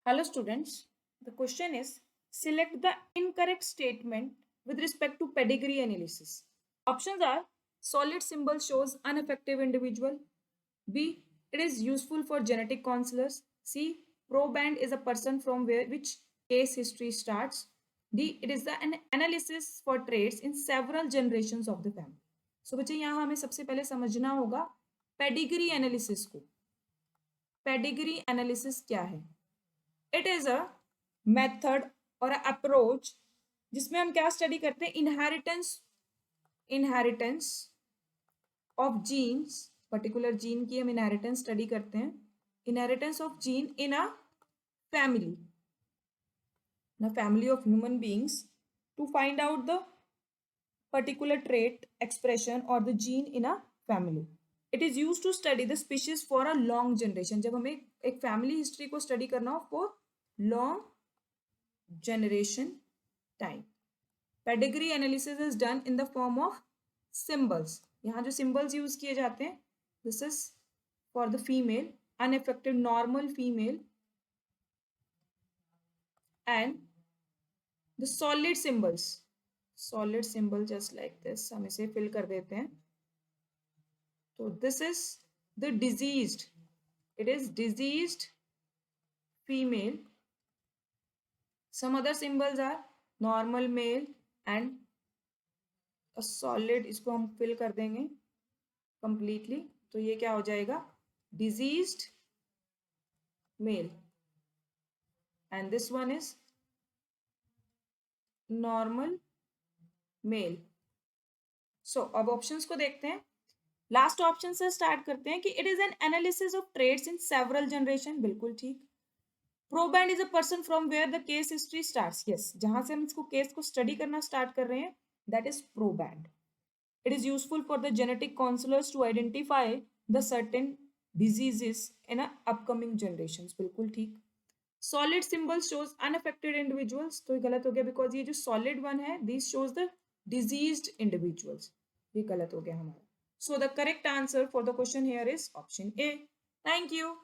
Hello students, the question is select the incorrect statement with respect to pedigree analysis. Options are solid symbol shows unaffected individual. B. It is useful for genetic counselors. C. Proband is a person from which case history starts. D. It is an analysis for traits in several generations of the family. So बच्चे यहाँ हमें सबसे पहले समझना होगा pedigree analysis को. Pedigree analysis क्या है? इट इज अ मेथड और अप्रोच जिसमें हम क्या स्टडी करते हैं? Inheritance of genes. Particular gene की हम इनहेरिटेंस स्टडी करते हैं. Inheritance of gene in a family of human beings to find out the particular trait expression और the gene in a family. It is use to study the species for a long generation. जब हमें एक family history को study करना हो for long generation time. Pedigree analysis is done in the form of symbols. यहाँ जो symbols use किए जाते हैं, this is for the female, unaffected normal female, and the solid symbol just like this. हम इसे fill कर देते हैं. तो this is the diseased. It is diseased female. Some other symbols are normal male and a solid. इसको हम fill कर देंगे completely. तो ये क्या हो जाएगा? Diseased male. And this one is normal male. So अब options को देखते हैं. Last option से start करते हैं कि it is an analysis of traits in several generation. बिल्कुल ठीक. Proband is a person from where the case history starts. Yes, जहां से हम इसको केस को स्टडी करना स्टार्ट कर रहे हैं, that is proband. It is useful for the genetic counsellors to identify the certain diseases in upcoming generations. बिल्कुल ठीक. Solid symbol shows unaffected individuals. तो गलत हो गया बिकॉज ये जो सॉलिड वन है this shows the diseased individuals. ये गलत हो गया हमारा. So the correct answer for the question here is option A. Thank you.